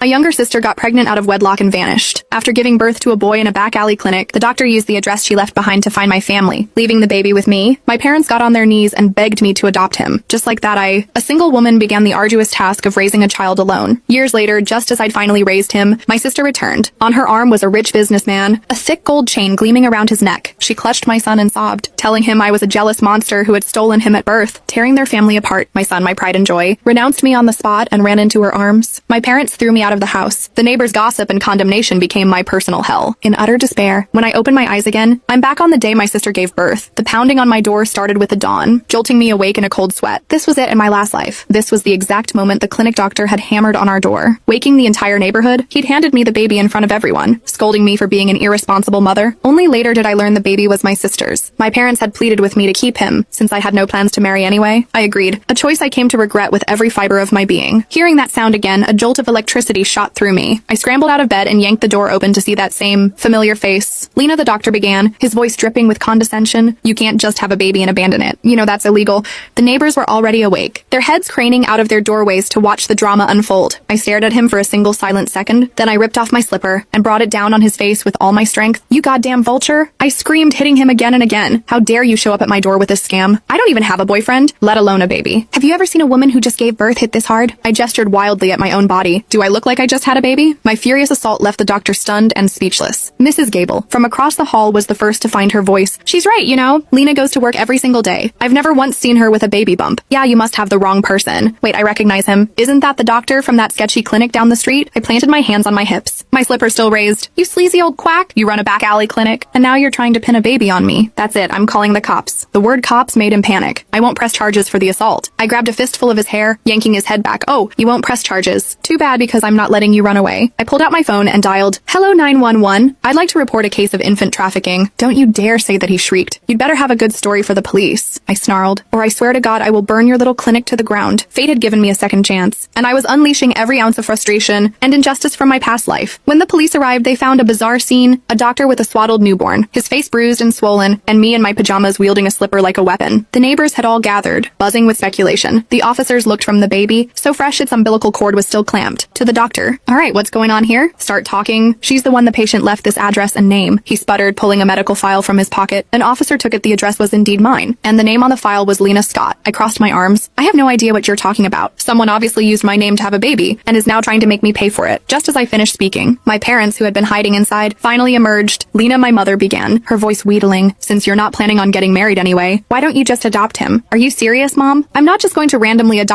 My younger sister got pregnant out of wedlock and vanished. After giving birth to a boy in a back alley clinic, the doctor used the address she left behind to find my family, leaving the baby with me. My parents got on their knees and begged me to adopt him. Just like that, a single woman began the arduous task of raising a child alone. Years later, just as I'd finally raised him, my sister returned. On her arm was a rich businessman, a thick gold chain gleaming around his neck. She clutched my son and sobbed, telling him I was a jealous monster who had stolen him at birth. Tearing their family apart, my son, my pride and joy, renounced me on the spot and ran into her arms. My parents threw me out of the house. The neighbors' gossip and condemnation became my personal hell. In utter despair, when I opened my eyes again, I'm back on the day my sister gave birth. The pounding on my door started with the dawn, jolting me awake in a cold sweat. This was it in my last life. This was the exact moment the clinic doctor had hammered on our door. Waking the entire neighborhood, he'd handed me the baby in front of everyone, scolding me for being an irresponsible mother. Only later did I learn the baby was my sister's. My parents had pleaded with me to keep him, since I had no plans to marry anyway. I agreed, a choice I came to regret with every fiber of my being. Hearing that sound again, a jolt of electricity shot through me. I scrambled out of bed and yanked the door open to see that same familiar face. Lena, the doctor began, his voice dripping with condescension. You can't just have a baby and abandon it. You know that's illegal. The neighbors were already awake, their heads craning out of their doorways to watch the drama unfold. I stared at him for a single silent second, then I ripped off my slipper and brought it down on his face with all my strength. You goddamn vulture! I screamed, hitting him again and again. How dare you show up at my door with this scam? I don't even have a boyfriend, let alone a baby. Have you ever seen a woman who just gave birth hit this hard? I gestured wildly at my own body. Do I look like I just had a baby? My furious assault left the doctor stunned and speechless. Mrs. Gable, from across the hall, was the first to find her voice. She's right, you know. Lena goes to work every single day. I've never once seen her with a baby bump. Yeah, you must have the wrong person. Wait, I recognize him. Isn't that the doctor from that sketchy clinic down the street? I planted my hands on my hips, my slipper still raised. You sleazy old quack. You run a back alley clinic, and now you're trying to pin a baby on me. That's it. I'm calling the cops. The word cops made him panic. I won't press charges for the assault. I grabbed a fistful of his hair, yanking his head back. Oh, you won't press charges. Too bad, because I'm not letting you run away. I pulled out my phone and dialed, "Hello 911. I'd like to report a case of infant trafficking." Don't you dare say that, he shrieked. You'd better have a good story for the police, I snarled, or I swear to God I will burn your little clinic to the ground. Fate had given me a second chance, and I was unleashing every ounce of frustration and injustice from my past life. When the police arrived, they found a bizarre scene, a doctor with a swaddled newborn, his face bruised and swollen, and me in my pajamas wielding a slipper like a weapon. The neighbors had all gathered, buzzing with speculation. The officers looked from the baby, so fresh its umbilical cord was still clamped, to the doctor. All right, what's going on here? Start talking. She's the one the patient left this address and name, he sputtered, pulling a medical file from his pocket. An officer took it. The address was indeed mine, and the name on the file was Lena Scott. I crossed my arms. I have no idea what you're talking about. Someone obviously used my name to have a baby, and is now trying to make me pay for it. Just as I finished speaking, my parents, who had been hiding inside, finally emerged. Lena, my mother, began, her voice wheedling. Since you're not planning on getting married anyway, why don't you just adopt him? Are you serious, Mom? I'm not just going to randomly adopt